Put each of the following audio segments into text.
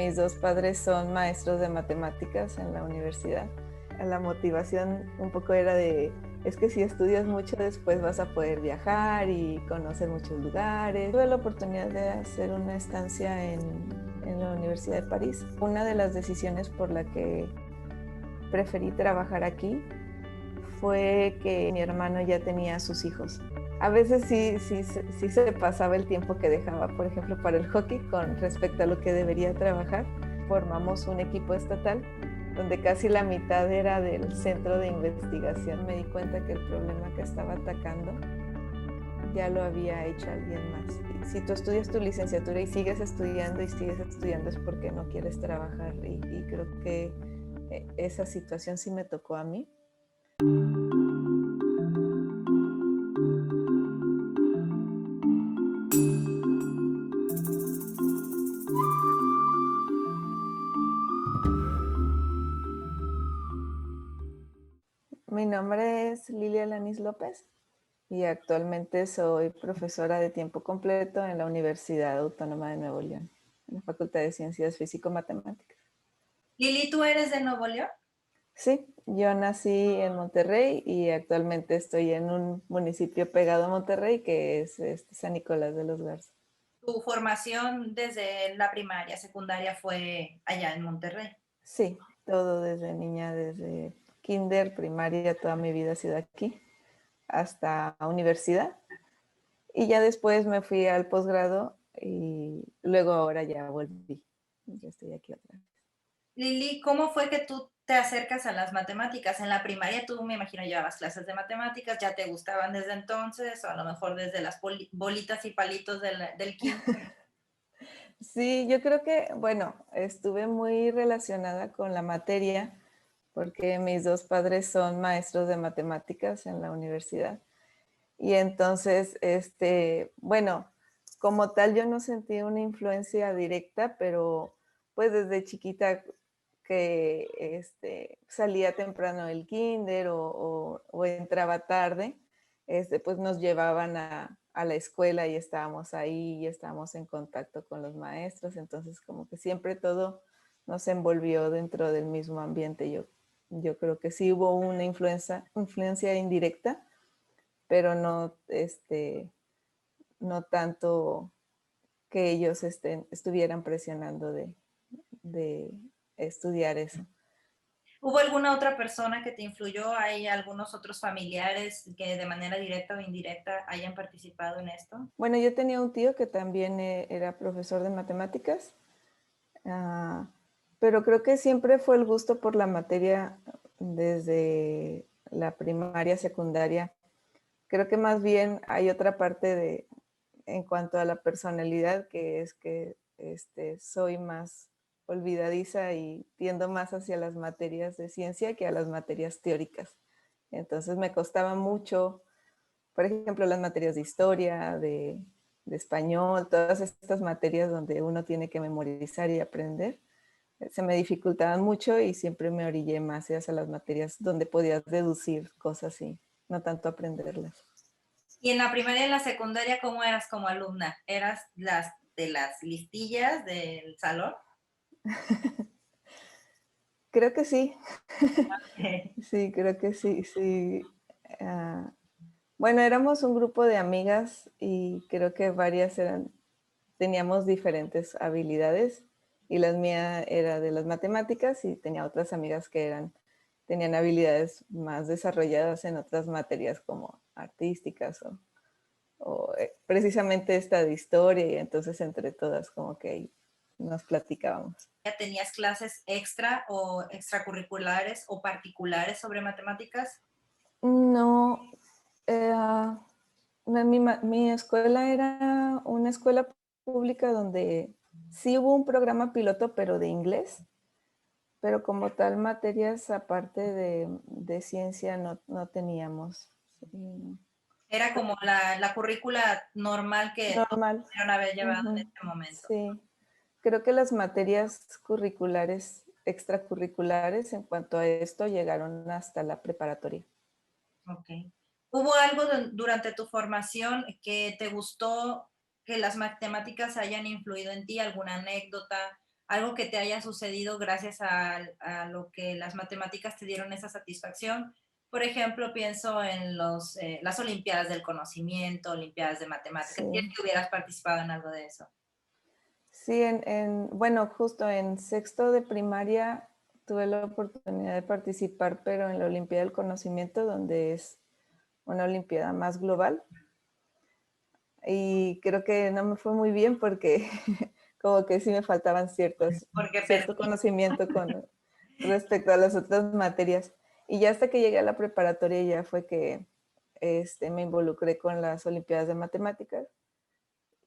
mis dos padres son maestros de matemáticas en la universidad. La motivación un poco era es que si estudias mucho después vas a poder viajar y conocer muchos lugares. Tuve la oportunidad de hacer una estancia en la Universidad de París. Una de las decisiones por la que preferí trabajar aquí fue que mi hermano ya tenía sus hijos. A veces sí se pasaba el tiempo que dejaba, por ejemplo, para el hockey con respecto a lo que debería trabajar. Formamos un equipo estatal donde casi la mitad era del centro de investigación. Me di cuenta que el problema que estaba atacando ya lo había hecho alguien más. Y si tú estudias tu licenciatura y sigues estudiando es porque no quieres trabajar. Y creo que esa situación sí me tocó a mí. Mi nombre es Lilia Lanis López y actualmente soy profesora de tiempo completo en la Universidad Autónoma de Nuevo León, en la Facultad de Ciencias Físico-Matemáticas. Lili, ¿tú eres de Nuevo León? Sí, yo nací en Monterrey y actualmente estoy en un municipio pegado a Monterrey que es San Nicolás de los Garza. ¿Tu formación desde la primaria, secundaria fue allá en Monterrey? Sí, todo desde niña, desde kinder, primaria, toda mi vida ha sido aquí, hasta universidad. Y ya después me fui al posgrado y luego ahora ya volví. Ya estoy aquí otra vez. Lili, ¿cómo fue que tú te acercas a las matemáticas? En la primaria tú, me imagino, llevabas clases de matemáticas, ¿ya te gustaban desde entonces? O a lo mejor desde las bolitas y palitos del kinder. Sí, yo creo que, bueno, estuve muy relacionada con la materia porque mis dos padres son maestros de matemáticas en la universidad. Y entonces, bueno, como tal yo no sentí una influencia directa, pero pues desde chiquita que salía temprano del kinder o entraba tarde, pues nos llevaban a la escuela y estábamos ahí y estábamos en contacto con los maestros, entonces como que siempre todo nos envolvió dentro del mismo ambiente. Yo creo que sí hubo una influencia indirecta, pero no, no tanto que ellos estuvieran presionando de estudiar eso. ¿Hubo alguna otra persona que te influyó? ¿Hay algunos otros familiares que de manera directa o indirecta hayan participado en esto? Bueno, yo tenía un tío que también era profesor de matemáticas, ah, pero creo que siempre fue el gusto por la materia desde la primaria, secundaria. Creo que más bien hay otra parte en cuanto a la personalidad, que es que soy más olvidadiza y tiendo más hacia las materias de ciencia que a las materias teóricas. Entonces me costaba mucho, por ejemplo, las materias de historia, de español, todas estas materias donde uno tiene que memorizar y aprender, se me dificultaban mucho y siempre me orillé más hacia las materias donde podías deducir cosas y no tanto aprenderlas. Y en la primaria y en la secundaria, ¿cómo eras como alumna? ¿Eras de las listillas del salón? Creo que sí. Sí, creo que sí, sí. Ah, bueno, éramos un grupo de amigas y creo que teníamos diferentes habilidades y las mías era de las matemáticas y tenía otras amigas tenían habilidades más desarrolladas en otras materias como artísticas o precisamente esta de historia y entonces entre todas como que ahí nos platicábamos. ¿Ya tenías clases extra o extracurriculares o particulares sobre matemáticas? No, eh, mi escuela era una escuela pública donde sí hubo un programa piloto, pero de inglés, pero como tal materias aparte de ciencia no teníamos. Sí, no. Era como la currícula normal que todos Normal. pudieron haber llevado en Ujú. este momento. Sí, creo que las materias curriculares, extracurriculares en cuanto a esto llegaron hasta la preparatoria. Ok. ¿Hubo algo durante tu formación que te gustó, que las matemáticas hayan influido en ti? ¿Alguna anécdota, algo que te haya sucedido gracias a lo que las matemáticas te dieron esa satisfacción. Por ejemplo, pienso en las Olimpiadas del Conocimiento, Olimpiadas de Matemáticas. ¿Quieres Sí, que hubieras participado en algo de eso? sí, bueno, justo en sexto de primaria tuve la oportunidad de participar, pero en la Olimpiada del Conocimiento, donde es una Olimpiada más global. Y creo que no me fue muy bien porque como que sí me faltaban Porque cierto conocimiento con respecto a las otras materias. Y ya hasta que llegué a la preparatoria ya fue que me involucré con las Olimpiadas de Matemáticas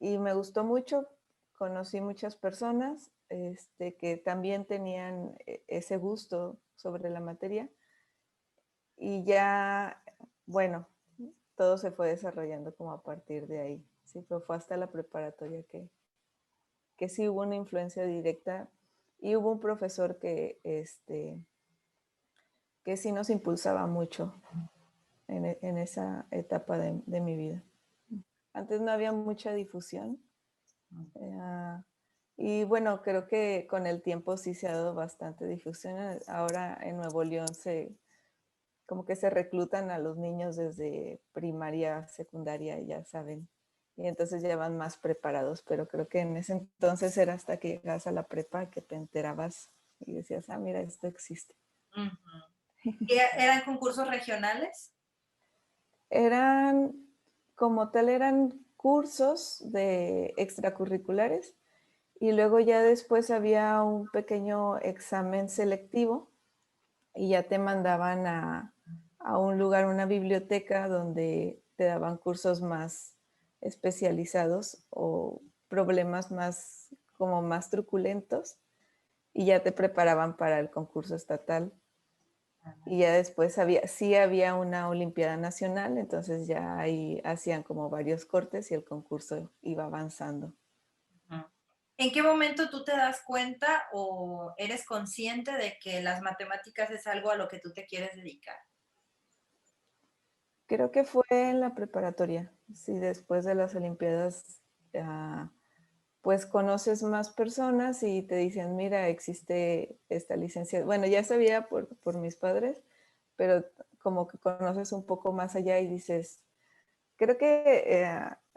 y me gustó mucho. Conocí muchas personas que también tenían ese gusto sobre la materia y ya, bueno, todo se fue desarrollando como a partir de ahí. Sí, pero fue hasta la preparatoria que sí hubo una influencia directa y hubo un profesor que sí nos impulsaba mucho en esa etapa de mi vida. Antes no había mucha difusión y bueno, creo que con el tiempo sí se ha dado bastante difusión. Ahora en Nuevo León como que se reclutan a los niños desde primaria, secundaria, ya saben, y entonces ya van más preparados, pero creo que en ese entonces era hasta que llegas a la prepa que te enterabas y decías, ah, mira, esto existe. Ujú. ¿Y eran concursos regionales? Eran, como tal, eran cursos de extracurriculares y luego ya después había un pequeño examen selectivo y ya te mandaban a un lugar, una biblioteca donde te daban cursos más especializados o problemas más como más truculentos y ya te preparaban para el concurso estatal. Y ya después sí había una Olimpiada Nacional, entonces ya ahí hacían como varios cortes y el concurso iba avanzando. Ujú. ¿En qué momento tú te das cuenta o eres consciente de que las matemáticas es algo a lo que tú te quieres dedicar? Creo que fue en la preparatoria, sí, después de las Olimpiadas, ah, pues conoces más personas y te dicen, mira, existe esta licencia. Bueno, ya sabía por mis padres, pero como que conoces un poco más allá y dices, creo que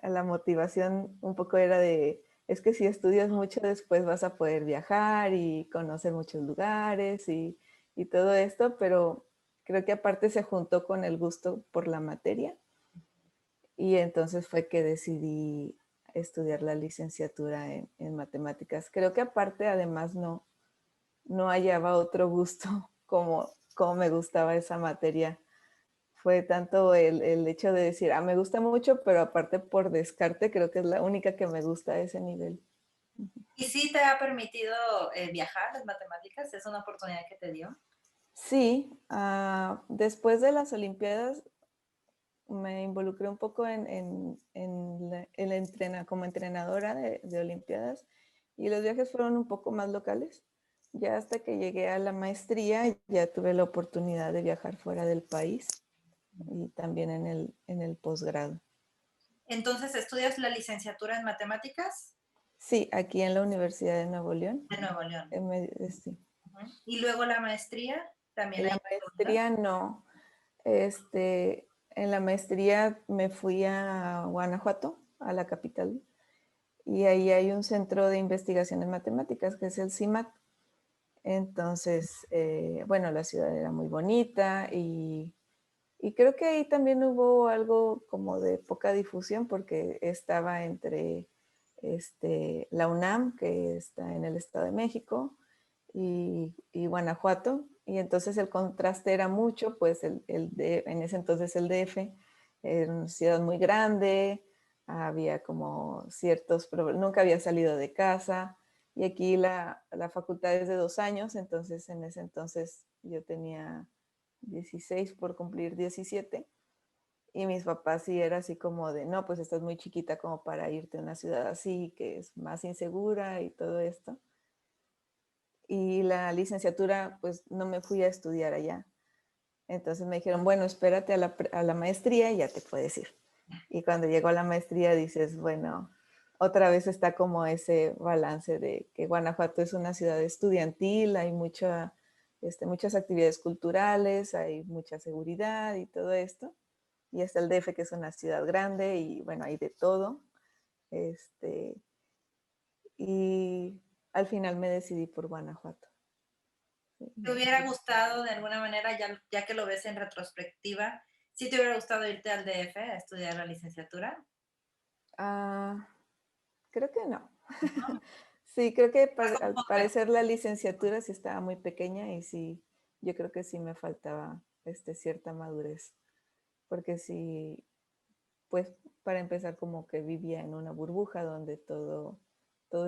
la motivación un poco era es que si estudias mucho después vas a poder viajar y conocer muchos lugares y todo esto, pero creo que aparte se juntó con el gusto por la materia y entonces fue que decidí estudiar la licenciatura en matemáticas. Creo que aparte además no hallaba otro gusto como me gustaba esa materia. Fue tanto el hecho de decir, ah, me gusta mucho, pero aparte por descarte creo que es la única que me gusta a ese nivel. ¿Y sí te ha permitido viajar las matemáticas? ¿Es una oportunidad que te dio? Sí, después de las Olimpiadas me involucré un poco como entrenadora de Olimpiadas y los viajes fueron un poco más locales. Ya hasta que llegué a la maestría ya tuve la oportunidad de viajar fuera del país y también en el posgrado. Entonces, ¿estudias la licenciatura en matemáticas? Sí, aquí en la Universidad de Nuevo León. De Nuevo León. Sí. Ujú. Y luego la maestría, también En hay la oportunidad. maestría no. En la maestría me fui a Guanajuato, a la capital, y ahí hay un centro de investigación en matemáticas, que es el CIMAT. Entonces, bueno, la ciudad era muy bonita y creo que ahí también hubo algo como de poca difusión porque estaba entre la UNAM, que está en el Estado de México, y Guanajuato. Y entonces el contraste era mucho, pues en ese entonces el DF era una ciudad muy grande, había como ciertos problemas, nunca había salido de casa. Y aquí la facultad es de 2 años, entonces en ese entonces yo tenía 16 por cumplir 17 y mis papás sí era así como de, no, pues estás muy chiquita como para irte a una ciudad así, que es más insegura y todo esto. Y la licenciatura, pues no me fui a estudiar allá. Entonces me dijeron, bueno, espérate a la maestría y ya te puedes ir. Y cuando llego a la maestría dices, bueno, otra vez está como ese balance de que Guanajuato es una ciudad estudiantil, hay muchas actividades culturales, hay mucha seguridad y todo esto. Y está el DF, que es una ciudad grande y bueno, hay de todo. Este, y al final me decidí por Guanajuato. ¿Te hubiera gustado de alguna manera, ya que lo ves en retrospectiva, sí te hubiera gustado irte al DF a estudiar la licenciatura? Ah, creo que no. ¿No? Sí, creo que Estás un al poco mejor. parecer la licenciatura sí estaba muy pequeña y sí, yo creo que sí me faltaba cierta madurez, porque sí, pues para empezar como que vivía en una burbuja donde todo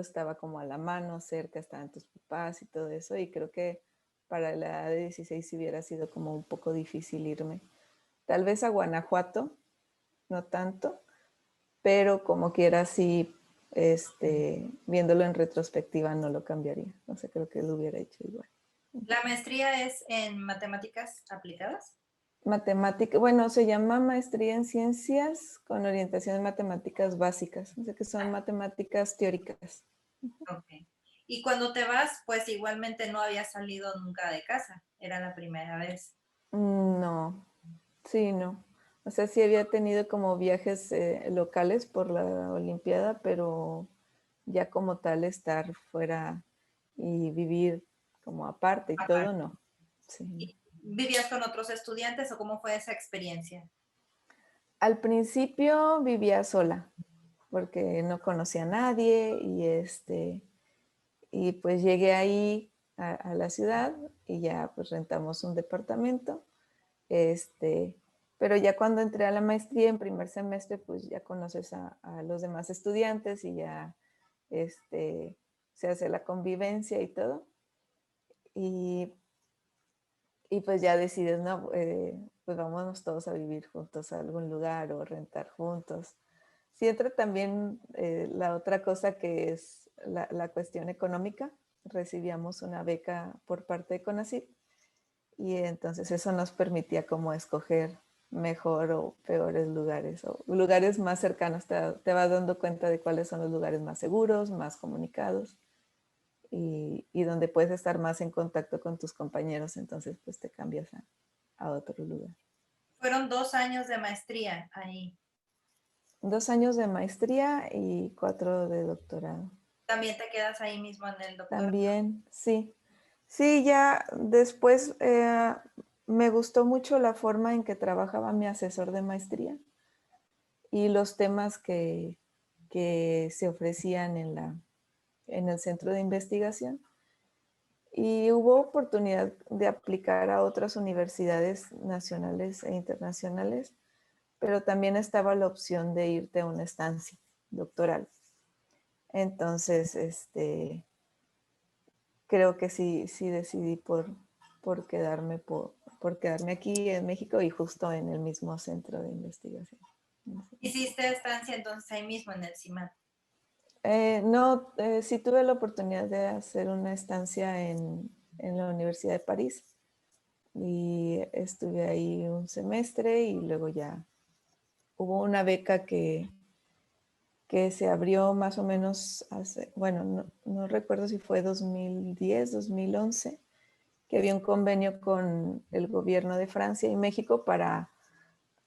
estaba como a la mano, cerca estaban tus papás y todo eso, y creo que para la edad de 16 sí hubiera sido como un poco difícil irme. Tal vez a Guanajuato, no tanto, pero como quiera sí, viéndolo en retrospectiva no lo cambiaría. No sé, creo que lo hubiera hecho igual. ¿La maestría es en matemáticas aplicadas? Matemática, bueno, se llama maestría en ciencias con orientación en matemáticas básicas, o sea que son matemáticas teóricas. Ok. Y cuando te vas, pues igualmente no habías salido nunca de casa, era la primera vez. No, sí, no. O sea, sí había tenido como viajes locales por la Olimpiada, pero ya como tal estar fuera y vivir como aparte y todo, Aparte. no. Sí, no. ¿Y vivías con otros estudiantes o cómo fue esa experiencia? Al principio vivía sola, porque no conocía a nadie y pues llegué ahí a la ciudad y ya pues rentamos un departamento. Este, pero ya cuando entré a la maestría en primer semestre, pues ya conoces a los demás estudiantes y ya se hace la convivencia y todo. Y, y pues ya decides, no, pues vámonos todos a vivir juntos a algún lugar o rentar juntos. Sí entra también la otra cosa que es la cuestión económica. Recibíamos una beca por parte de CONACYT y entonces eso nos permitía como escoger mejor o peores lugares o lugares más cercanos. Te vas dando cuenta de cuáles son los lugares más seguros, más comunicados y donde puedes estar más en contacto con tus compañeros. Entonces pues te cambias a otro lugar. Fueron 2 años de maestría ahí. 2 años de maestría y 4 de doctorado. También te quedas ahí mismo en el doctorado. También, sí. Sí, ya después me gustó mucho la forma en que trabajaba mi asesor de maestría y los temas que se ofrecían en el centro de investigación. Y hubo oportunidad de aplicar a otras universidades nacionales e internacionales, pero también estaba la opción de irte a una estancia doctoral. Entonces, creo que sí decidí por quedarme aquí en México y justo en el mismo centro de investigación. Hiciste estancia entonces ahí mismo en el CIMAT. No, sí tuve la oportunidad de hacer una estancia en la Universidad de París y estuve ahí un semestre y luego ya hubo una beca que se abrió más o menos hace, bueno, no recuerdo si fue 2010, 2011, que había un convenio con el gobierno de Francia y México para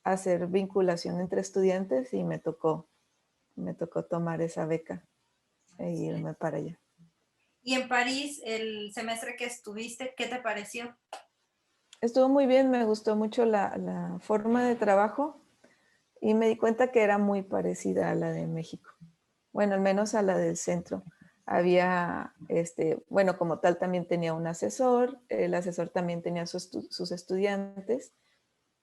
hacer vinculación entre estudiantes y me tocó tomar esa beca e irme para allá. Y en París, el semestre que estuviste, ¿qué te pareció? Estuvo muy bien, me gustó mucho la forma de trabajo y me di cuenta que era muy parecida a la de México. Bueno, al menos a la del centro. Había, bueno, como tal también tenía un asesor, el asesor también tenía sus estudiantes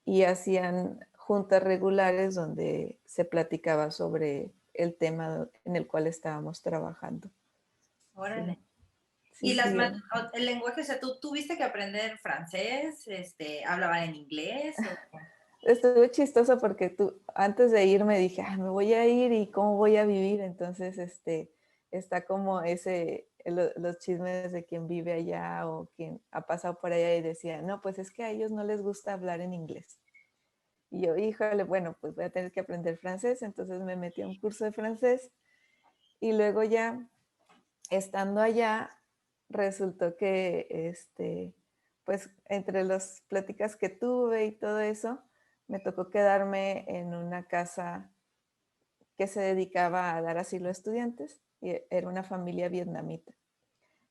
y hacían juntas regulares donde se platicaba sobre el tema en el cual estábamos trabajando. Sí, Órale. sí, Y sí. el lenguaje, o sea, tú tuviste que aprender francés, hablaban en inglés o Estuvo chistoso porque antes de irme dije, "Ah, me voy a ir y cómo voy a vivir". Entonces, está como los chismes de quien vive allá o quien ha pasado por allá y decía, no, pues es que a ellos no les gusta hablar en inglés. Y yo, híjole, bueno, pues voy a tener que aprender francés. Entonces me metí a un curso de francés Y luego ya, estando allá, resultó que, pues, entre las pláticas que tuve y todo eso, me tocó quedarme en una casa que se dedicaba a dar asilo a estudiantes, y era una familia vietnamita.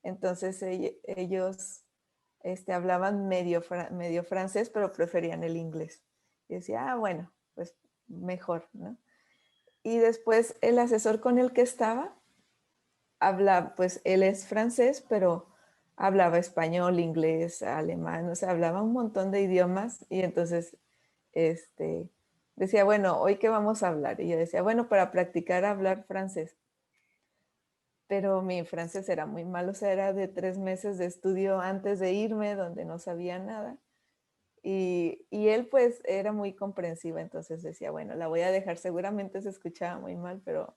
Entonces ellos hablaban medio francés, pero preferían el inglés. Y decía, bueno, pues mejor, ¿no? Y después el asesor con el que estaba, pues él es francés, pero hablaba español, inglés, alemán, o sea, hablaba un montón de idiomas y entonces decía, bueno, ¿hoy qué vamos a hablar? Y yo decía, bueno, para practicar hablar francés. Pero mi francés era muy malo, o sea, era de 3 meses de estudio antes de irme, donde no sabía nada. Y él pues era muy comprensivo, entonces decía, bueno, la voy a dejar, seguramente se escuchaba muy mal, pero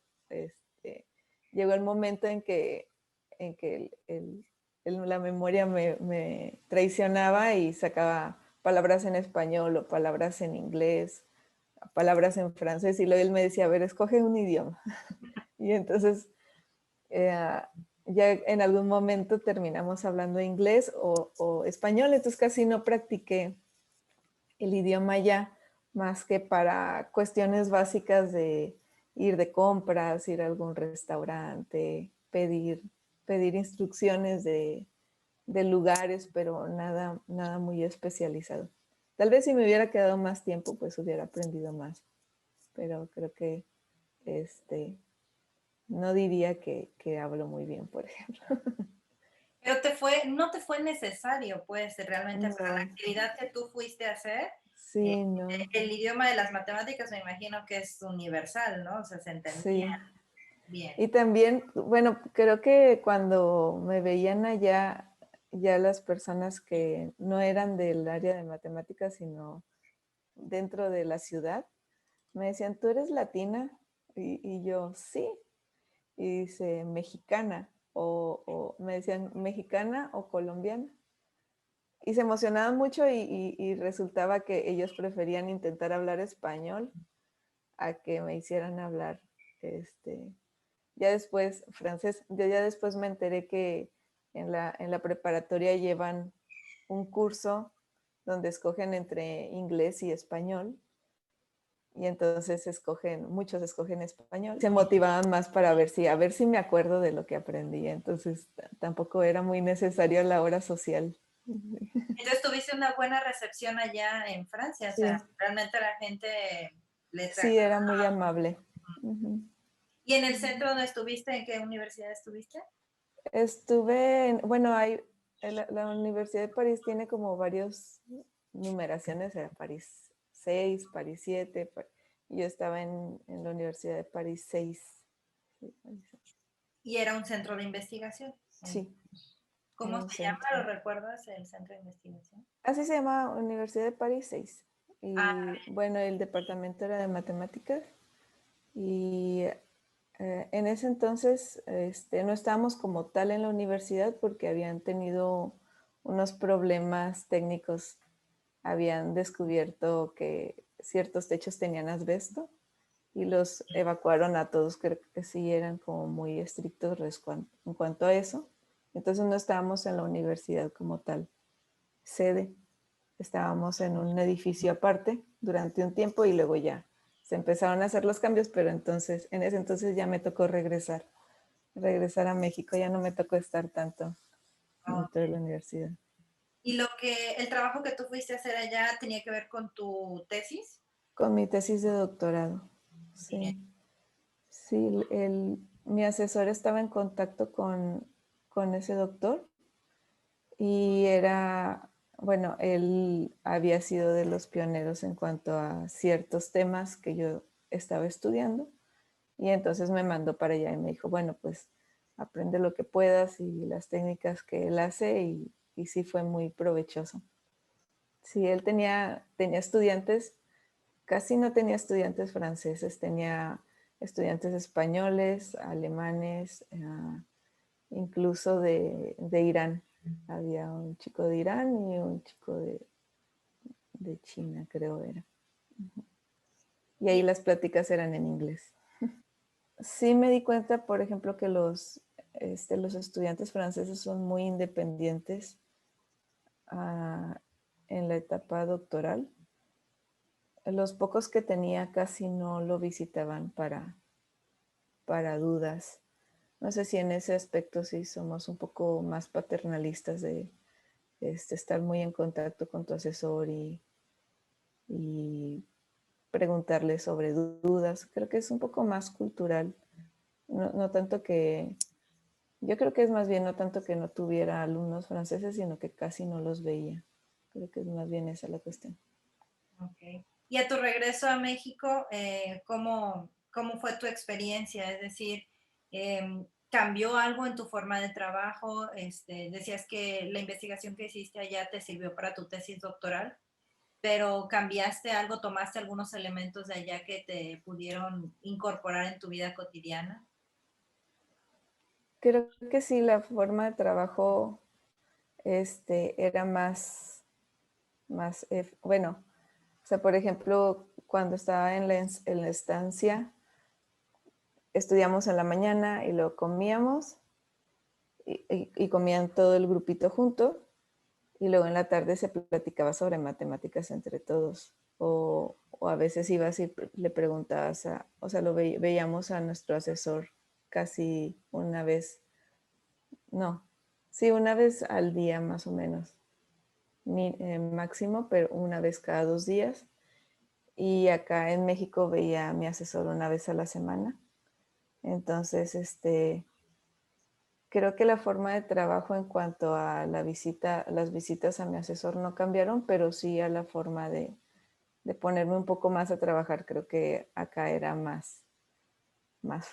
llegó el momento en que la memoria me traicionaba y sacaba palabras en español o palabras en inglés, palabras en francés, y luego él me decía, a ver, escoge un idioma. Y entonces ya en algún momento terminamos hablando inglés o español, entonces casi no practiqué el idioma ya, más que para cuestiones básicas de ir de compras, ir a algún restaurante, pedir instrucciones de lugares, pero nada muy especializado. Tal vez si me hubiera quedado más tiempo, pues hubiera aprendido más, pero creo que no diría que hablo muy bien, por ejemplo. Pero no te fue necesario, pues, realmente para la No, actividad que tú fuiste a hacer. eh, sí, no, el idioma de las matemáticas me imagino que es universal, ¿no? O sea, se entendía sí. bien. Y también, bueno, creo que cuando me veían allá, ya las personas que no eran del área de matemáticas, sino dentro de la ciudad, me decían, ¿tú eres latina? Y yo, sí. Y dice, mexicana. O me decían, mexicana o colombiana. Y se emocionaban mucho y resultaba que ellos preferían intentar hablar español a que me hicieran hablar ya después francés. Yo ya después me enteré que en la preparatoria llevan un curso donde escogen entre inglés y español. Y entonces muchos escogen español. Se motivaban más para a ver si me acuerdo de lo que aprendí. Entonces tampoco era muy necesario la hora social. Entonces tuviste una buena recepción allá en Francia, o sea, Sí, realmente la gente les sí, agradó. era muy amable. Ujú. ¿Y en el centro donde estuviste, en qué universidad estuviste? Bueno, la Universidad de París tiene como varios numeraciones, era París 6, París 7, y yo estaba en la Universidad de París 6. Sí, París 6. Y era un centro de investigación. Sí, ¿Cómo era un se llama? ¿Lo centro. recuerdas el centro de investigación? Así se llama Universidad de París 6. Ah, Y bueno, el departamento era de matemáticas. Y en ese entonces no estábamos como tal en la universidad porque habían tenido unos problemas técnicos. Habían descubierto que ciertos techos tenían asbesto y los evacuaron a todos. Creo que sí eran como muy estrictos en cuanto a eso. Entonces no estábamos en la universidad como tal, sede. Estábamos en un edificio aparte durante un tiempo y luego ya se empezaron a hacer los cambios, pero en ese entonces ya me tocó regresar a México, ya no me tocó estar tanto dentro de ok. la universidad. ¿Y el trabajo que tú fuiste a hacer allá tenía que ver con tu tesis? Con mi tesis de doctorado, Bien. sí. Sí, mi asesor estaba en contacto con ese doctor y bueno, él había sido de los pioneros en cuanto a ciertos temas que yo estaba estudiando. Y entonces me mandó para allá y me dijo, bueno, pues aprende lo que puedas y las técnicas que él hace y sí fue muy provechoso. Sí, él tenía estudiantes, casi no tenía estudiantes franceses, tenía estudiantes españoles, alemanes, incluso de Irán. Había un chico de Irán y un chico de China, creo era. Y ahí Y, las pláticas eran en inglés. sí me di cuenta, por ejemplo, que los estudiantes franceses son muy independientes en la etapa doctoral. Los pocos que tenía casi no lo visitaban para dudas. No sé si en ese aspecto sí somos un poco más paternalistas de estar muy en contacto con tu asesor y preguntarle sobre dudas. Creo que es un poco más cultural. No tanto que, yo creo que es más bien no tanto que no tuviera alumnos franceses, sino que casi no los veía. Creo que es más bien esa la cuestión. Ok. Y a tu regreso a México, ¿cómo fue tu experiencia? Es decir, ¿cambió algo en tu forma de trabajo? Decías que la investigación que hiciste allá te sirvió para tu tesis doctoral, pero ¿cambiaste algo, tomaste algunos elementos de allá que te pudieron incorporar en tu vida cotidiana? Creo que sí, la forma de trabajo era bueno, o sea, por ejemplo, cuando estaba en la estancia, estudiamos en la mañana y lo comíamos y comían todo el grupito junto y luego en la tarde se platicaba sobre matemáticas entre todos. O a veces ibas y le preguntabas, o sea, veíamos a nuestro asesor casi una vez, no, sí, una vez al día más o menos, máximo, pero una vez cada 2 días. Y acá en México veía a mi asesor una vez a la semana. Entonces, creo que la forma de trabajo en cuanto a las visitas a mi asesor no cambiaron, pero sí a la forma de ponerme un poco más a trabajar. Creo que acá era más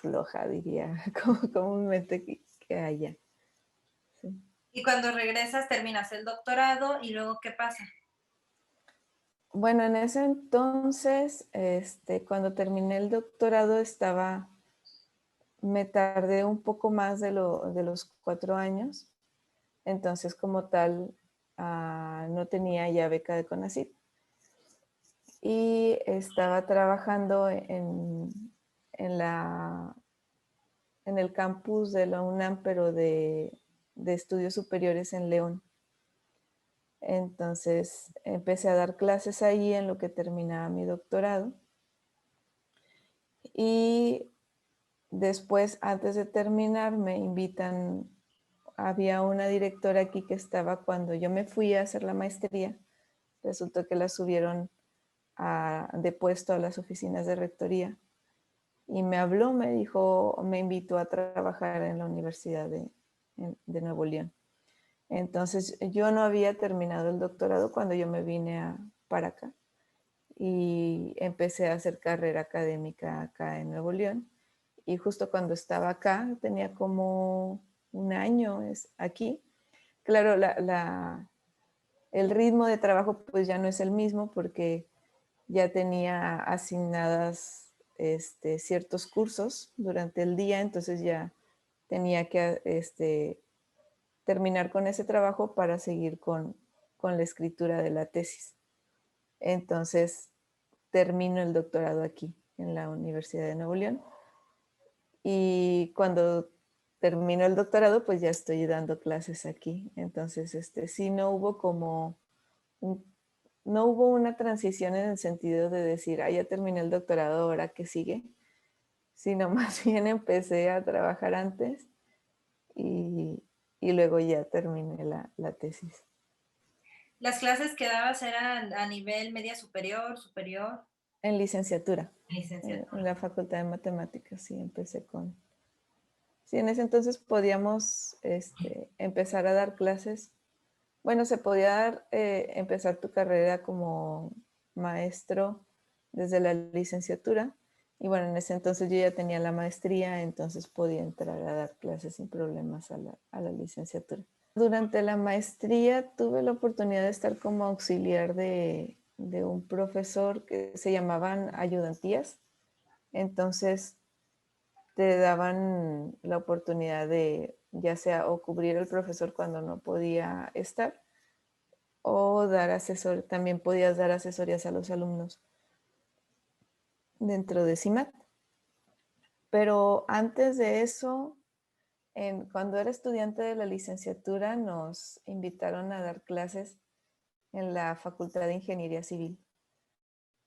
floja, diría, comúnmente que allá. Sí. Y cuando regresas, terminas el doctorado y luego, ¿qué pasa? Bueno, en ese entonces, cuando terminé el doctorado, me tardé un poco más de los 4 años. Entonces, como tal, no tenía ya beca de CONACYT. Y estaba trabajando en en el campus de la UNAM, pero de estudios superiores en León. Entonces, empecé a dar clases ahí en lo que terminaba mi doctorado. Y después, antes de terminar, me invitan, había una directora aquí que estaba cuando yo me fui a hacer la maestría. Resultó que la subieron de puesto a las oficinas de rectoría y me habló, me dijo, me invitó a trabajar en la Universidad de Nuevo León. Entonces yo no había terminado el doctorado cuando yo me vine para acá y empecé a hacer carrera académica acá en Nuevo León. Y justo cuando estaba acá, tenía como un año aquí. Claro, el ritmo de trabajo pues ya no es el mismo porque ya tenía asignadas ciertos cursos durante el día, entonces ya tenía que terminar con ese trabajo para seguir con la escritura de la tesis. Entonces termino el doctorado aquí en la Universidad de Nuevo León y cuando termino el doctorado pues ya estoy dando clases aquí. Entonces sí no hubo como un no hubo una transición en el sentido de decir, ya terminé el doctorado, ahora qué sigue, sino más bien empecé a trabajar antes y, y luego ya terminé la tesis. ¿Las clases que dabas eran a nivel media superior, superior, En licenciatura, en licenciatura? la Facultad de Matemáticas, sí, Sí, en ese entonces podíamos empezar a dar clases. Bueno, se podía empezar tu carrera como maestro desde la licenciatura. Y bueno, en ese entonces yo ya tenía la maestría, entonces podía entrar a dar clases sin problemas a la licenciatura. Durante la maestría tuve la oportunidad de estar como auxiliar de un profesor que se llamaban ayudantías. Entonces te daban la oportunidad de ya sea o cubrir al profesor cuando no podía estar o también podías dar asesorías a los alumnos dentro de CIMAT. Pero antes de eso, cuando era estudiante de la licenciatura, nos invitaron a dar clases en la Facultad de Ingeniería Civil.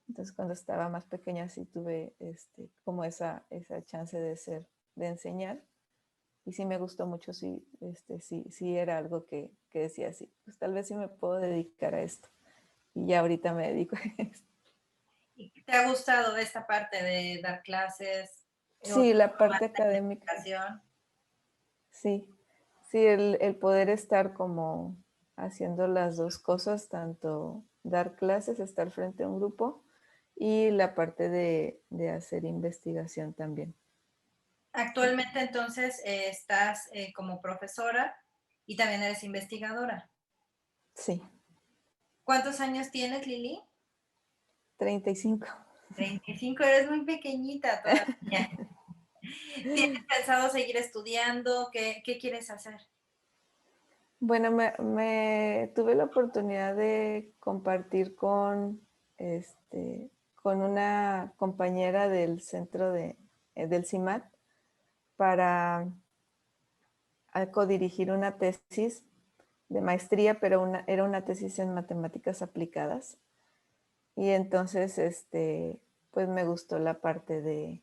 Entonces, cuando estaba más pequeña, sí tuve como esa chance de enseñar. Y sí me gustó mucho, sí, sí era algo que decía, sí, pues tal vez sí me puedo dedicar a esto. Y ya ahorita me dedico a esto. ¿Y te ha gustado esta parte de dar clases o Sí, la más parte de académica, investigación? sí. Sí, el poder estar como haciendo las dos cosas, tanto dar clases, estar frente a un grupo, y la parte de hacer investigación también. Actualmente entonces estás como profesora y también eres investigadora. Sí, ¿Cuántos años tienes, Lili? 35. 35. Eres muy pequeñita todavía. ¿Tienes pensado seguir estudiando? ¿Qué quieres hacer? Bueno, tuve la oportunidad de compartir con una compañera del centro del CIMAT para codirigir una tesis de maestría, pero era una tesis en matemáticas aplicadas. Y entonces, pues me gustó la parte de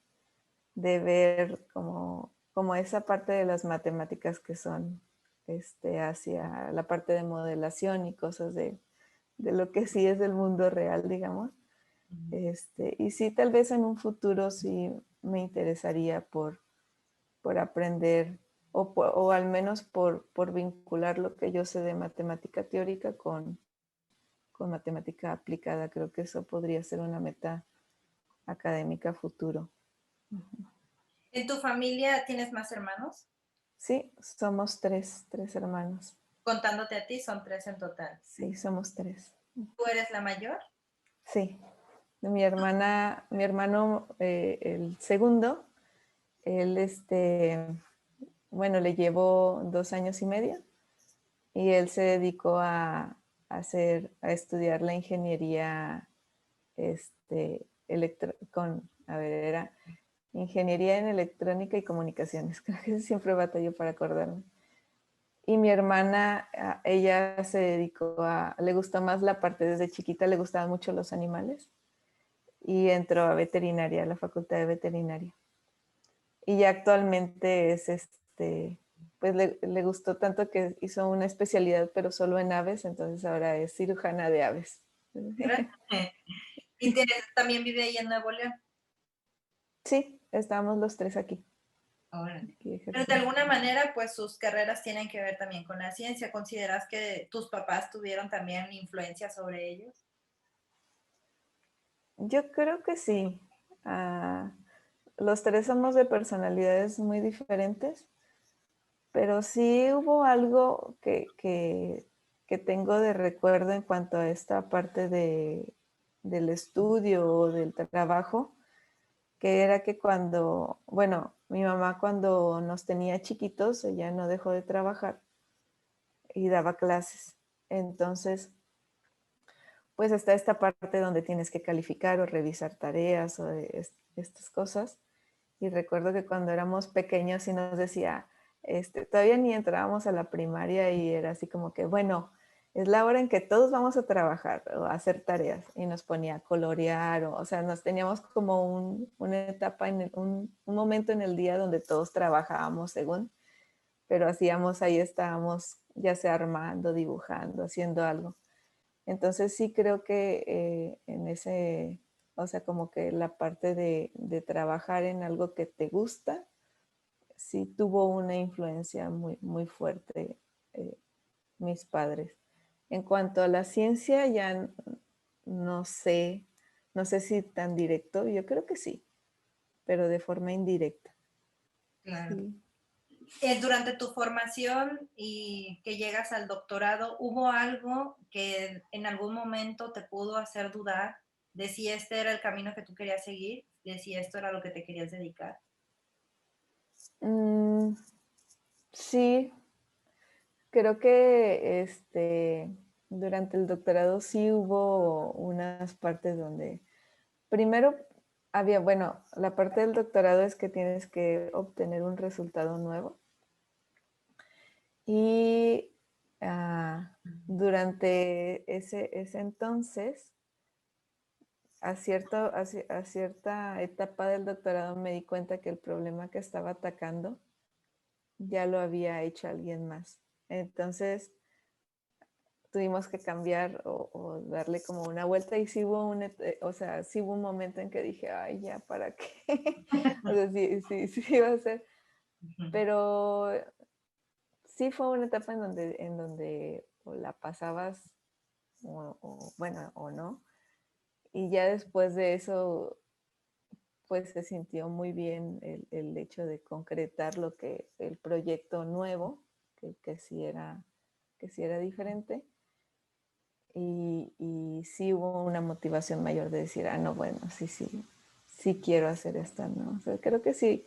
ver como esa parte de las matemáticas que son hacia la parte de modelación y cosas de lo que sí es del mundo real, digamos. Y sí, tal vez en un futuro sí me interesaría por aprender o al menos por vincular lo que yo sé de matemática teórica con matemática aplicada. Creo que eso podría ser una meta académica futuro. ¿En tu familia tienes más hermanos? Sí, somos tres hermanos. Contándote a ti, son 3 en total. Sí, somos tres. ¿Tú eres la mayor? Sí, mi hermano, el segundo, él, bueno, le llevó 2 años y medio y él se dedicó a estudiar la ingeniería, a ver, era ingeniería en electrónica y comunicaciones. Creo que siempre batallo para acordarme. Y mi hermana, ella se dedicó le gustó más la parte, desde chiquita le gustaban mucho los animales y entró a veterinaria, a la facultad de veterinaria. Y ya actualmente pues le gustó tanto que hizo una especialidad, pero solo en aves, entonces ahora es cirujana de aves. ¿Y también vive ahí en Nuevo León? Sí, estamos los tres aquí, Órale. aquí Pero de ejerciendo. alguna manera, pues sus carreras tienen que ver también con la ciencia. ¿Consideras que tus papás tuvieron también influencia sobre ellos? Yo creo que sí. Ah, los tres somos de personalidades muy diferentes, pero sí hubo algo que tengo de recuerdo en cuanto a esta parte del estudio o del trabajo, que era que bueno, mi mamá cuando nos tenía chiquitos, ella no dejó de trabajar y daba clases. Entonces, pues está esta parte donde tienes que calificar o revisar tareas o estas cosas. Y recuerdo que cuando éramos pequeños sí nos decía, todavía ni entrábamos a la primaria y era así como que, bueno, es la hora en que todos vamos a trabajar o a hacer tareas. Y nos ponía a colorear, o sea, nos teníamos como una etapa, un momento en el día donde todos trabajábamos según, pero ahí estábamos ya sea armando, dibujando, haciendo algo. Entonces sí creo que o sea, como que la parte de trabajar en algo que te gusta, sí tuvo una influencia muy, muy fuerte eh, mis padres. En cuanto a la ciencia, ya no sé, no sé si tan directo, yo creo que sí, pero de forma indirecta. Claro. Sí. Durante tu formación y que llegas al doctorado, ¿hubo algo que en algún momento te pudo hacer dudar de si este era el camino que tú querías seguir, de si esto era lo que te querías dedicar? Mm, sí, creo que durante el doctorado sí hubo unas partes donde, primero, bueno, la parte del doctorado es que tienes que obtener un resultado nuevo y durante ese entonces, a cierta etapa del doctorado me di cuenta que el problema que estaba atacando ya lo había hecho alguien más. Entonces tuvimos que cambiar o darle como una vuelta y sí hubo o sea, sí hubo un momento en que dije, ay, ya, ¿para qué? O sea, sí iba a ser, pero sí fue una etapa en donde o la pasabas bueno, o no. Y ya después de eso, pues se sintió muy bien el hecho de concretar el proyecto nuevo, que sí era diferente. Y sí hubo una motivación mayor de decir, no, bueno, sí quiero hacer esto, ¿no? O sea, creo que sí,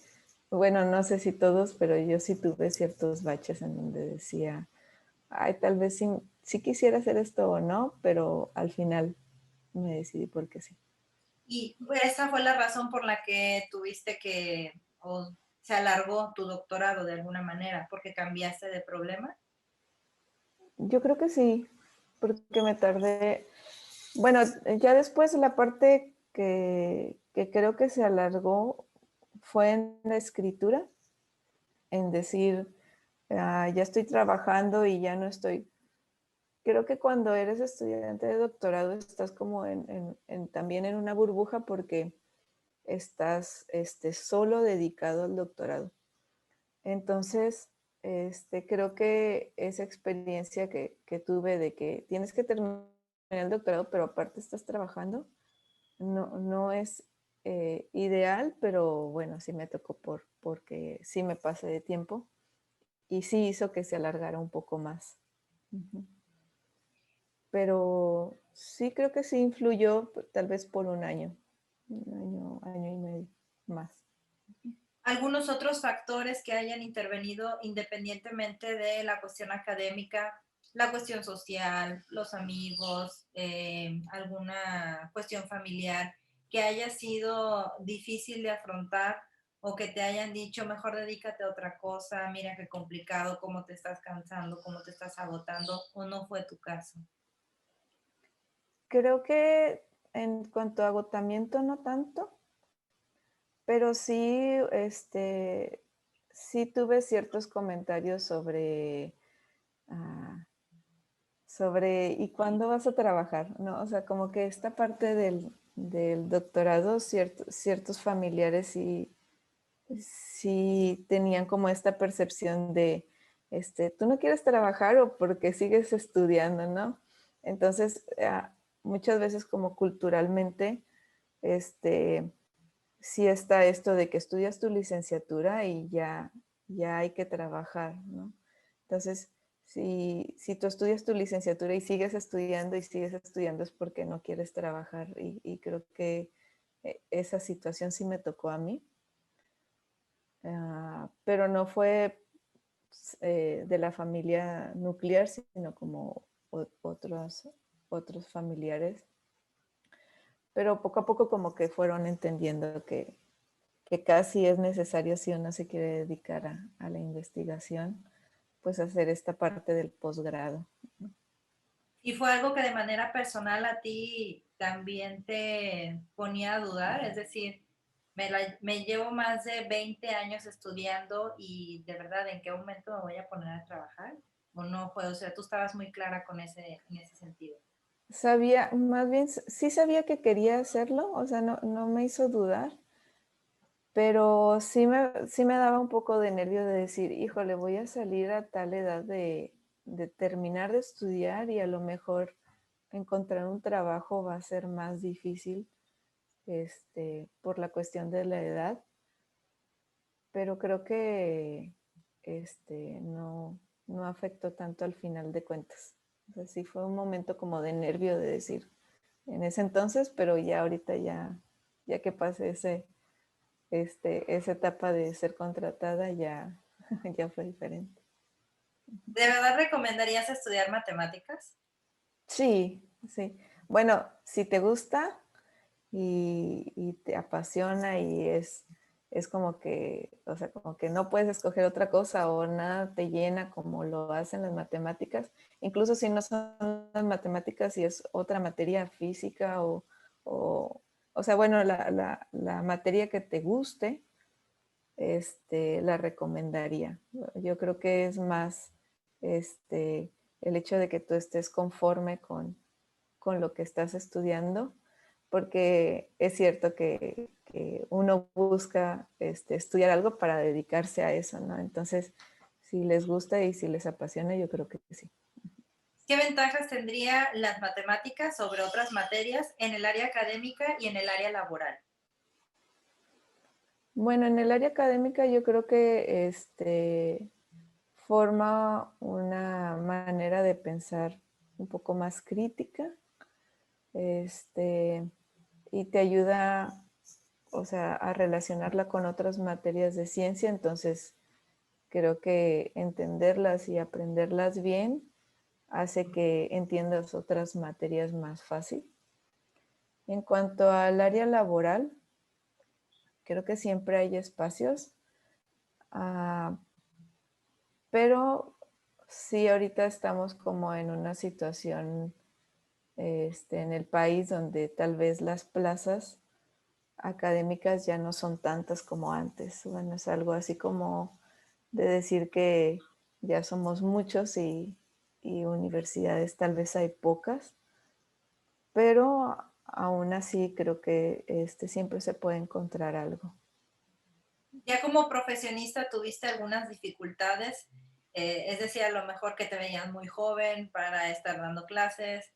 bueno, no sé si todos, pero yo sí tuve ciertos baches en donde decía, ay, tal vez sí quisiera hacer esto o no, pero al final me decidí porque sí. Y esa fue la razón por la que tuviste que, o se alargó tu doctorado de alguna manera, porque cambiaste de problema. Yo creo que sí, porque me tardé, bueno, ya después la parte que creo que se alargó fue en la escritura, en decir, ya estoy trabajando y ya no estoy. Creo que cuando eres estudiante de doctorado estás como también en una burbuja porque estás solo dedicado al doctorado. Entonces, creo que esa experiencia que tuve de que tienes que terminar el doctorado, pero aparte estás trabajando, no es ideal, pero bueno, sí me tocó porque sí me pasé de tiempo y sí hizo que se alargara un poco más. Ujú. Pero sí creo que sí influyó tal vez por año y medio más. Algunos otros factores que hayan intervenido independientemente de la cuestión académica, la cuestión social, los amigos, alguna cuestión familiar que haya sido difícil de afrontar o que te hayan dicho, mejor dedícate a otra cosa, mira qué complicado, cómo te estás cansando, cómo te estás agotando, o no fue tu caso. Creo que en cuanto a agotamiento no tanto, pero sí, sí tuve ciertos comentarios ah, sobre ¿y cuándo vas a trabajar? ¿No? O sea, como que esta parte del doctorado, ciertos familiares sí tenían como esta percepción de, tú no quieres trabajar o porque sigues estudiando, ¿no? Entonces, muchas veces como culturalmente, este, sí está esto de que estudias tu licenciatura y ya hay que trabajar, ¿no? Entonces, si tú estudias tu licenciatura y sigues estudiando es porque no quieres trabajar y creo que esa situación sí me tocó a mí. Pero no fue de la familia nuclear, sino como otros familiares. Pero poco a poco como que fueron entendiendo que casi es necesario si uno se quiere dedicar a la investigación, pues hacer esta parte del posgrado. ¿Y fue algo que de manera personal a ti también te ponía a dudar? Es decir, me llevo más de 20 años estudiando y de verdad, ¿en qué momento me voy a poner a trabajar? ¿O no fue? O sea, tú estabas muy clara en ese sentido. Sabía, más bien, sí sabía que quería hacerlo, o sea, no me hizo dudar, pero sí me daba un poco de nervio de decir, híjole, voy a salir a tal edad de terminar de estudiar y a lo mejor encontrar un trabajo va a ser más difícil, por la cuestión de la edad, pero creo que no afectó tanto al final de cuentas. O sea, sí fue un momento como de nervio de decir en ese entonces, pero ya ahorita ya que pasé esa etapa de ser contratada, ya fue diferente. ¿De verdad recomendarías estudiar matemáticas? Sí, sí. Bueno, si te gusta y te apasiona y es como que, o sea, como que no puedes escoger otra cosa o nada te llena como lo hacen las matemáticas, incluso si no son las matemáticas, si es otra materia física o, o sea, bueno, la materia que te guste, la recomendaría. Yo creo que es más el hecho de que tú estés conforme con lo que estás estudiando, porque es cierto que uno busca estudiar algo para dedicarse a eso, ¿no? Entonces, si les gusta y si les apasiona, yo creo que sí. ¿Qué ventajas tendría las matemáticas sobre otras materias en el área académica y en el área laboral? Bueno, en el área académica yo creo que forma una manera de pensar un poco más crítica, este, y te ayuda, o sea, a relacionarla con otras materias de ciencia, entonces creo que entenderlas y aprenderlas bien hace que entiendas otras materias más fácil. En cuanto al área laboral, creo que siempre hay espacios, ah, pero sí ahorita estamos como en una situación en el país donde tal vez las plazas académicas ya no son tantas como antes. Bueno, es algo así como de decir que ya somos muchos y universidades tal vez hay pocas, pero aún así creo que siempre se puede encontrar algo. Ya como profesionista tuviste algunas dificultades, es decir, a lo mejor que te veían muy joven para estar dando clases,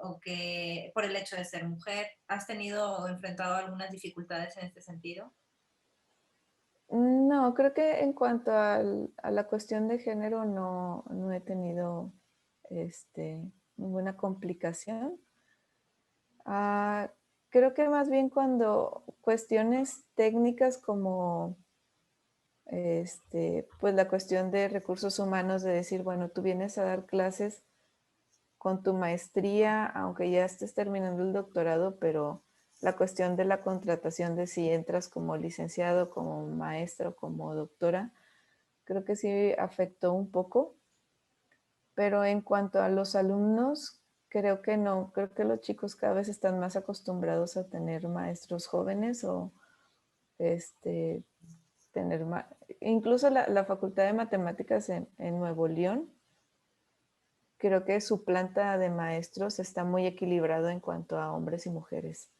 o que por el hecho de ser mujer, ¿has tenido o enfrentado algunas dificultades en este sentido? No, creo que en cuanto a la cuestión de género no he tenido ninguna complicación. Ah, creo que más bien cuando cuestiones técnicas como pues la cuestión de recursos humanos, de decir, bueno, tú vienes a dar clases con tu maestría, aunque ya estés terminando el doctorado, pero la cuestión de la contratación de si entras como licenciado, como maestro, como doctora, creo que sí afectó un poco, pero en cuanto a los alumnos, creo que no, creo que los chicos cada vez están más acostumbrados a tener maestros jóvenes o este, tener más, incluso la Facultad de Matemáticas en Nuevo León, creo que su planta de maestros está muy equilibrado en cuanto a hombres y mujeres.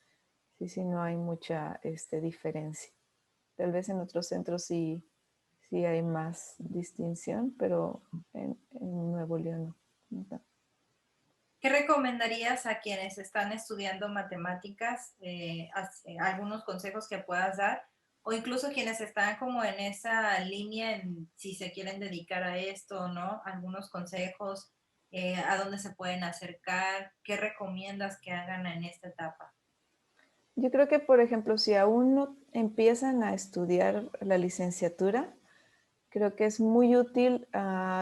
Sí, sí, no hay mucha diferencia. Tal vez en otros centros sí hay más distinción, pero en Nuevo León no. ¿Qué recomendarías a quienes están estudiando matemáticas? Algunos consejos que puedas dar, o incluso quienes están como en esa línea, en si se quieren dedicar a esto o no, algunos consejos, a dónde se pueden acercar, qué recomiendas que hagan en esta etapa. Yo creo que, por ejemplo, si aún no empiezan a estudiar la licenciatura, creo que es muy útil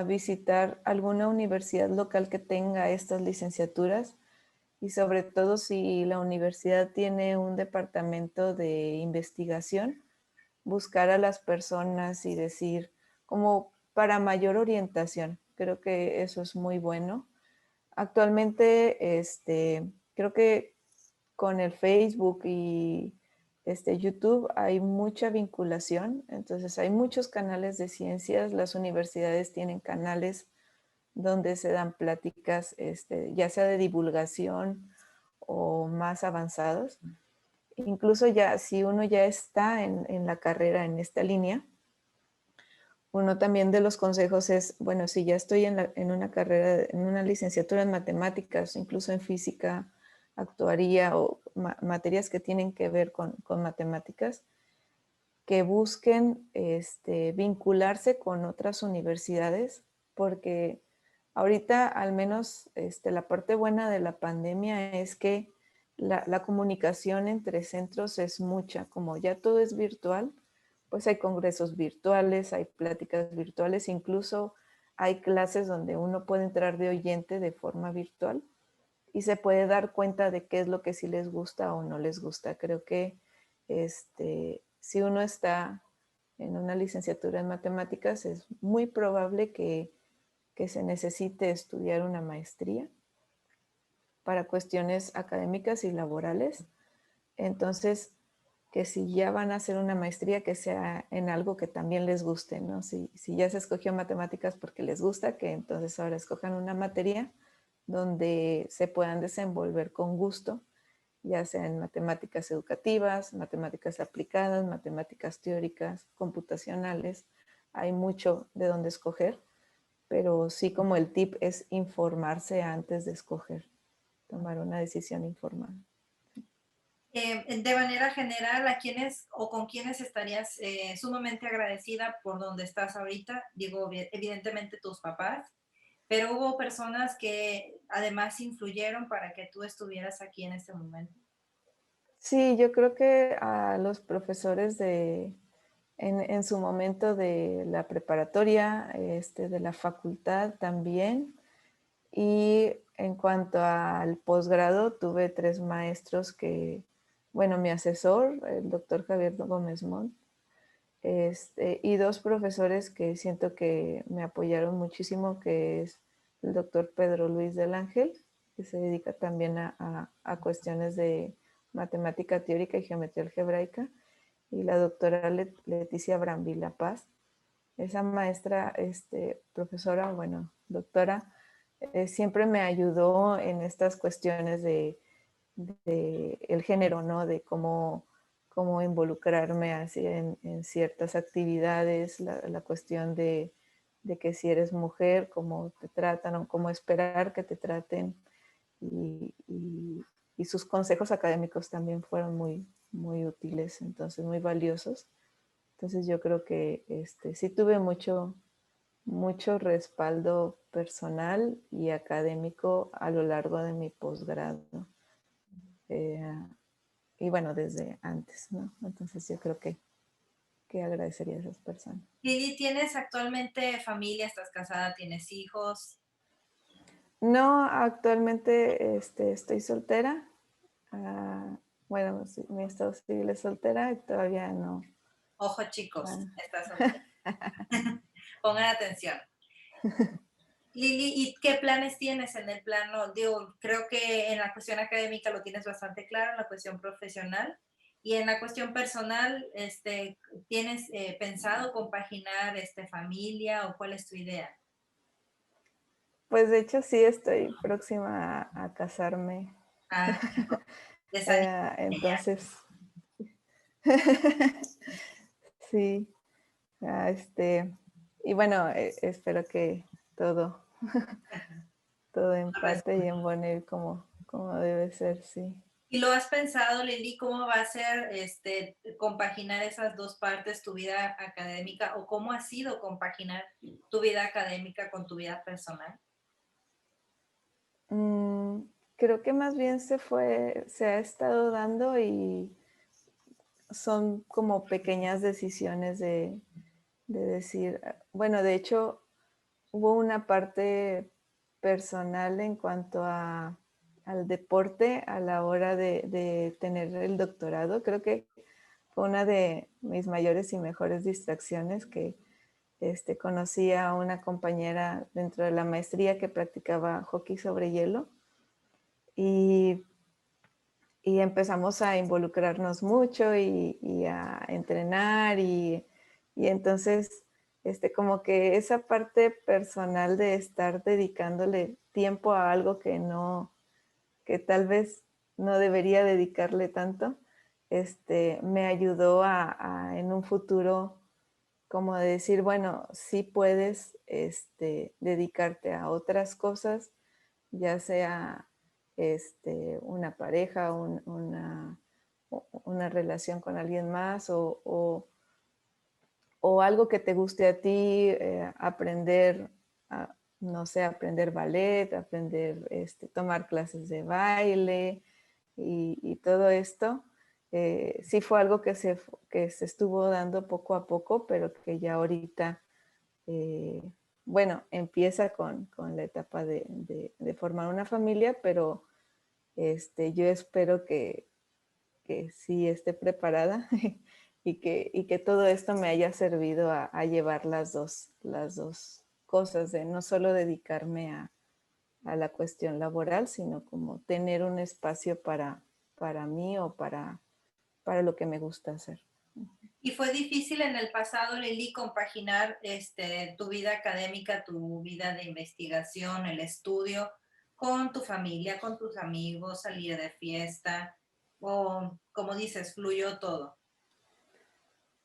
visitar alguna universidad local que tenga estas licenciaturas y sobre todo si la universidad tiene un departamento de investigación, buscar a las personas y decir, como para mayor orientación, creo que eso es muy bueno. Actualmente, creo que con el Facebook y YouTube hay mucha vinculación, entonces hay muchos canales de ciencias, las universidades tienen canales donde se dan pláticas, ya sea de divulgación o más avanzados. Incluso ya, si uno ya está en la carrera, en esta línea, uno también de los consejos es, bueno, si ya estoy en una carrera, en una licenciatura en matemáticas, incluso en física, actuaría o materias que tienen que ver con matemáticas, que busquen vincularse con otras universidades, porque ahorita al menos la parte buena de la pandemia es que la comunicación entre centros es mucha, como ya todo es virtual, pues hay congresos virtuales, hay pláticas virtuales, incluso hay clases donde uno puede entrar de oyente de forma virtual. y se puede dar cuenta de qué es lo que sí les gusta o no les gusta. Creo que si uno está en una licenciatura en matemáticas, es muy probable que se necesite estudiar una maestría para cuestiones académicas y laborales. Entonces, que si ya van a hacer una maestría, que sea en algo que también les guste, ¿no? Si ya se escogió matemáticas porque les gusta, que entonces ahora escojan una materia donde se puedan desenvolver con gusto, ya sea en matemáticas educativas, matemáticas aplicadas, matemáticas teóricas, computacionales. Hay mucho de donde escoger, pero sí, como el tip es informarse antes de escoger, tomar una decisión informada. De manera general, ¿a quiénes o con quiénes estarías sumamente agradecida por donde estás ahorita? Digo, evidentemente tus papás, pero hubo personas que además influyeron para que tú estuvieras aquí en este momento. Sí, yo creo que a los profesores en su momento de la preparatoria, de la facultad también. Y en cuanto al posgrado, tuve 3 maestros que, bueno, mi asesor, el doctor Javier Gómez Montt, y 2 profesores que siento que me apoyaron muchísimo, que es el doctor Pedro Luis del Ángel, que se dedica también a cuestiones de matemática teórica y geometría algebraica, y la doctora Leticia Brambi La Paz. Esa maestra, profesora, bueno, doctora, siempre me ayudó en estas cuestiones de el género, ¿no? De cómo involucrarme así en ciertas actividades, la cuestión de que si eres mujer, cómo te tratan o cómo esperar que te traten. Y sus consejos académicos también fueron muy, muy útiles, entonces muy valiosos. Entonces yo creo que sí tuve mucho respaldo personal y académico a lo largo de mi posgrado. Eh, y bueno, desde antes, ¿no? Entonces yo creo que agradecería a esas personas. Lili, ¿tienes actualmente familia? ¿Estás casada? ¿Tienes hijos? No, actualmente estoy soltera. Ah, bueno, sí, mi estado civil es soltera y todavía no. Ojo, chicos, Ah. estás soltera. Pongan atención. Lili, ¿y qué planes tienes en el plano? Digo, creo que en la cuestión académica lo tienes bastante claro, en la cuestión profesional. Y en la cuestión personal, ¿tienes pensado compaginar familia o cuál es tu idea? Pues de hecho sí estoy próxima a casarme. Ah, hijo, desanimo ya. Entonces, sí, ah, y bueno, espero que todo, todo empate y en Bonner como debe ser, sí. ¿Y lo has pensado, Lili, cómo va a ser compaginar esas dos partes, tu vida académica, o cómo ha sido compaginar tu vida académica con tu vida personal? Mm, creo que más bien se ha estado dando y son como pequeñas decisiones de decir, bueno, de hecho, hubo una parte personal en cuanto al deporte a la hora de tener el doctorado. Creo que fue una de mis mayores y mejores distracciones que conocí a una compañera dentro de la maestría que practicaba hockey sobre hielo y, y empezamos a involucrarnos mucho y a entrenar y entonces como que esa parte personal de estar dedicándole tiempo a algo que tal vez no debería dedicarle tanto, me ayudó en un futuro como de decir, bueno, sí puedes dedicarte a otras cosas, ya sea una pareja, una relación con alguien más o algo que te guste a ti, aprender, no sé, aprender ballet, aprender, tomar clases de baile y todo esto. Sí fue algo que se estuvo dando poco a poco, pero que ya ahorita, bueno, empieza con la etapa de formar una familia, pero Yo espero que sí esté preparada y que todo esto me haya servido a llevar las dos cosas, de no solo dedicarme a la cuestión laboral, sino como tener un espacio para mí o para lo que me gusta hacer. ¿Y fue difícil en el pasado, Lili, compaginar tu vida académica, tu vida de investigación, el estudio, con tu familia, con tus amigos, salir de fiesta? O, como dices, fluyó todo.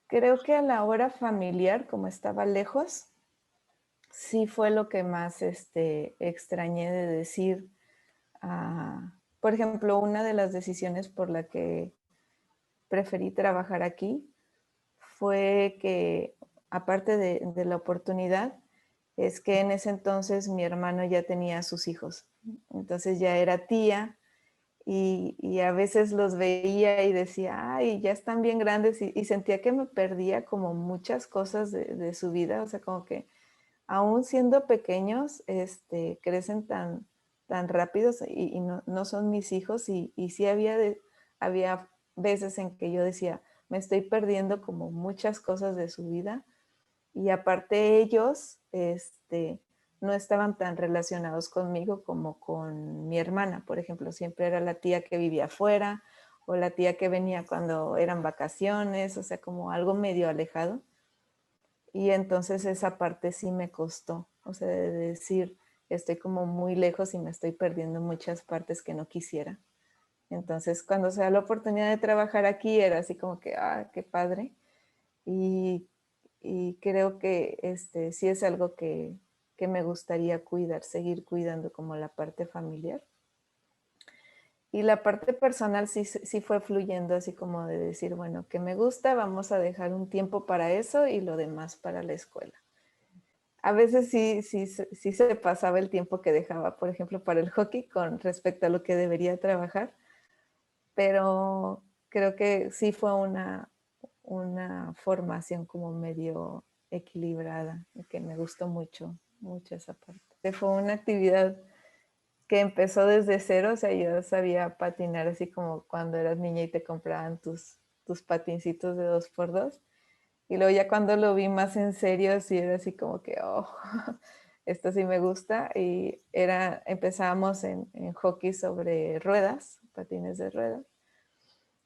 Creo que a la hora familiar, como estaba lejos, sí fue lo que más extrañé de decir. Por ejemplo, una de las decisiones por la que preferí trabajar aquí fue que, aparte de la oportunidad, es que en ese entonces mi hermano ya tenía sus hijos. Entonces ya era tía y a veces los veía y decía, ay, ya están bien grandes y sentía que me perdía como muchas cosas de su vida, o sea, como que aún siendo pequeños, crecen tan rápidos y no son mis hijos y sí había veces en que yo decía, me estoy perdiendo como muchas cosas de su vida y aparte ellos, no estaban tan relacionados conmigo como con mi hermana, por ejemplo, siempre era la tía que vivía afuera o la tía que venía cuando eran vacaciones, o sea, como algo medio alejado. Y entonces esa parte sí me costó, o sea, de decir, estoy como muy lejos y me estoy perdiendo muchas partes que no quisiera. Entonces, cuando se da la oportunidad de trabajar aquí, era así como que, qué padre. Y, y creo que sí es algo que me gustaría cuidar, seguir cuidando como la parte familiar. Y la parte personal sí fue fluyendo, así como de decir, bueno, que me gusta, vamos a dejar un tiempo para eso y lo demás para la escuela. A veces sí se pasaba el tiempo que dejaba, por ejemplo, para el hockey con respecto a lo que debería trabajar, pero creo que sí fue una formación como medio equilibrada y que me gustó mucho, mucho esa parte. Fue una actividad que empezó desde cero, o sea, yo sabía patinar así como cuando eras niña y te compraban tus patincitos de 2x2. Y luego ya cuando lo vi más en serio, sí era así como que, esto sí me gusta. Y empezábamos en hockey sobre ruedas, patines de ruedas.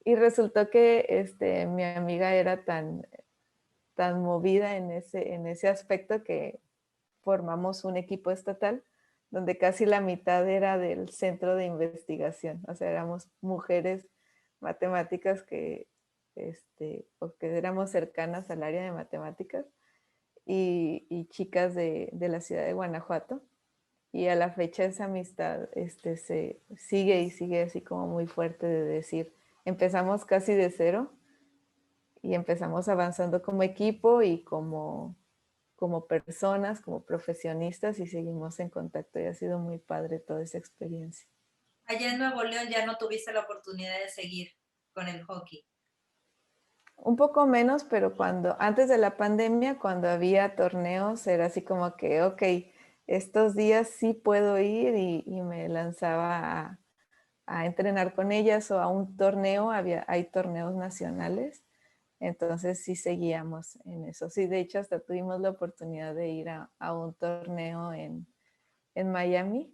Y resultó que mi amiga era tan movida en ese aspecto que formamos un equipo estatal donde casi la mitad era del centro de investigación. O sea, éramos mujeres matemáticas porque éramos cercanas al área de matemáticas y chicas de la ciudad de Guanajuato. Y a la fecha esa amistad se sigue y sigue así como muy fuerte de decir, empezamos casi de cero y empezamos avanzando como equipo y como personas, como profesionistas y seguimos en contacto y ha sido muy padre toda esa experiencia. Allá en Nuevo León ya no tuviste la oportunidad de seguir con el hockey. Un poco menos, pero antes de la pandemia, cuando había torneos, era así como que, ok, estos días sí puedo ir y me lanzaba a entrenar con ellas o a un torneo, hay torneos nacionales, entonces sí seguíamos en eso. Sí, de hecho hasta tuvimos la oportunidad de ir a un torneo en Miami,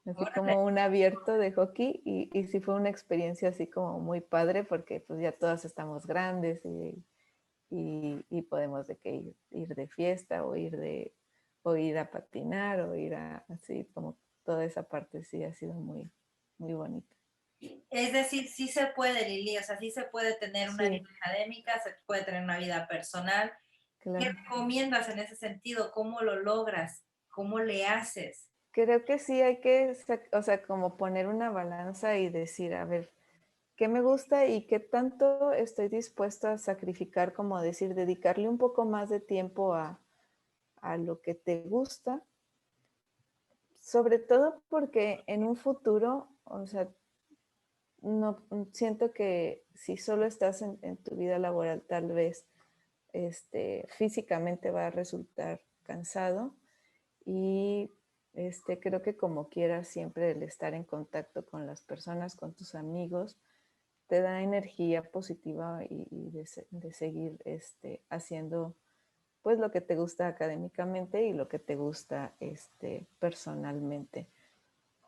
así Órale. como un abierto de hockey y sí fue una experiencia así como muy padre porque pues ya todas estamos grandes y podemos de que ir de fiesta o ir a patinar o ir a así como toda esa parte sí ha sido muy, muy bonita. Es decir, sí se puede, Lili, o sea, sí se puede tener una vida Sí, académica, se puede tener una vida personal. ¿Qué claro. recomiendas en ese sentido? ¿Cómo lo logras? ¿Cómo le haces? Creo que sí hay que, o sea, como poner una balanza y decir, a ver, ¿qué me gusta y qué tanto estoy dispuesto a sacrificar? Como decir, dedicarle un poco más de tiempo a lo que te gusta, sobre todo porque en un futuro, o sea, no siento que si solo estás en tu vida laboral, tal vez físicamente va a resultar cansado y Creo que como quieras, siempre el estar en contacto con las personas, con tus amigos, te da energía positiva y de seguir haciendo pues lo que te gusta académicamente y lo que te gusta personalmente.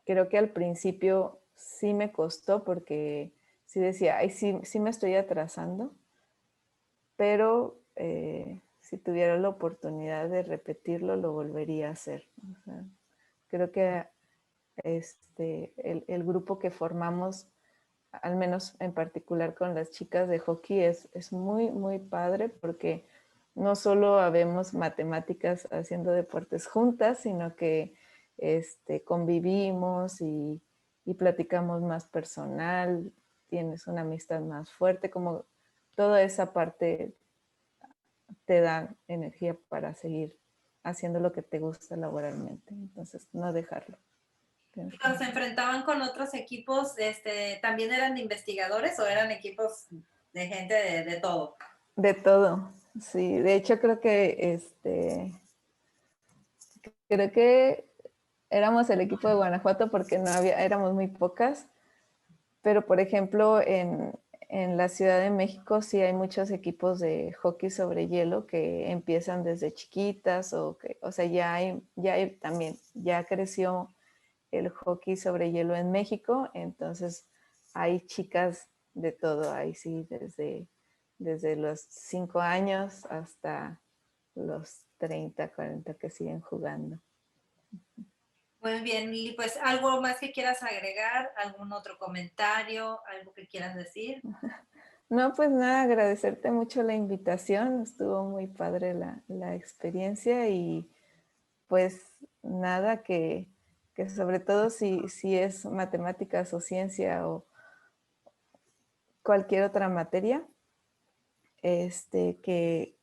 Creo que al principio sí me costó porque sí decía, ay, sí, sí me estoy atrasando, pero si tuviera la oportunidad de repetirlo, lo volvería a hacer. O sea, creo que el grupo que formamos, al menos en particular con las chicas de hockey, es muy, muy padre porque no solo habemos matemáticas haciendo deportes juntas, sino que convivimos y platicamos más personal, tienes una amistad más fuerte, como toda esa parte te da energía para seguir haciendo lo que te gusta laboralmente. Entonces, no dejarlo. Y cuando se enfrentaban con otros equipos, ¿también eran de investigadores o eran equipos de gente de todo? De todo, sí. De hecho, creo que éramos el equipo de Guanajuato porque no había, éramos muy pocas, pero por ejemplo en la Ciudad de México sí hay muchos equipos de hockey sobre hielo que empiezan desde chiquitas o sea, ya hay también, ya creció el hockey sobre hielo en México, entonces hay chicas de todo, ahí sí, desde los 5 años hasta los 30, 40 que siguen jugando. Muy bien, Lili, pues algo más que quieras agregar, algún otro comentario, algo que quieras decir. No, pues nada, agradecerte mucho la invitación, estuvo muy padre la experiencia y pues nada, que sobre todo si es matemáticas o ciencia o cualquier otra materia, que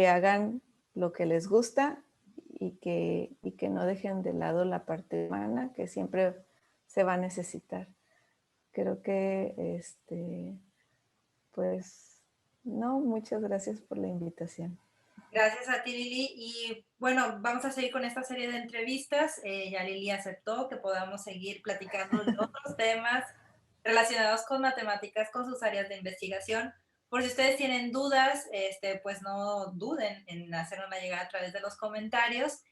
hagan lo que les gusta y que no dejen de lado la parte humana que siempre se va a necesitar. Creo que, pues, no, muchas gracias por la invitación. Gracias a ti, Lili. Y bueno, vamos a seguir con esta serie de entrevistas. Ya Lili aceptó que podamos seguir platicando de otros temas relacionados con matemáticas, con sus áreas de investigación. Por si ustedes tienen dudas, pues no duden en hacer una llegada a través de los comentarios.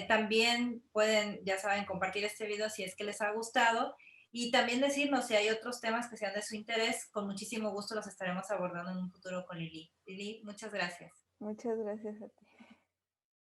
También pueden, ya saben, compartir este video si es que les ha gustado y también decirnos si hay otros temas que sean de su interés. Con muchísimo gusto los estaremos abordando en un futuro con Lili. Lili, muchas gracias. Muchas gracias a ti.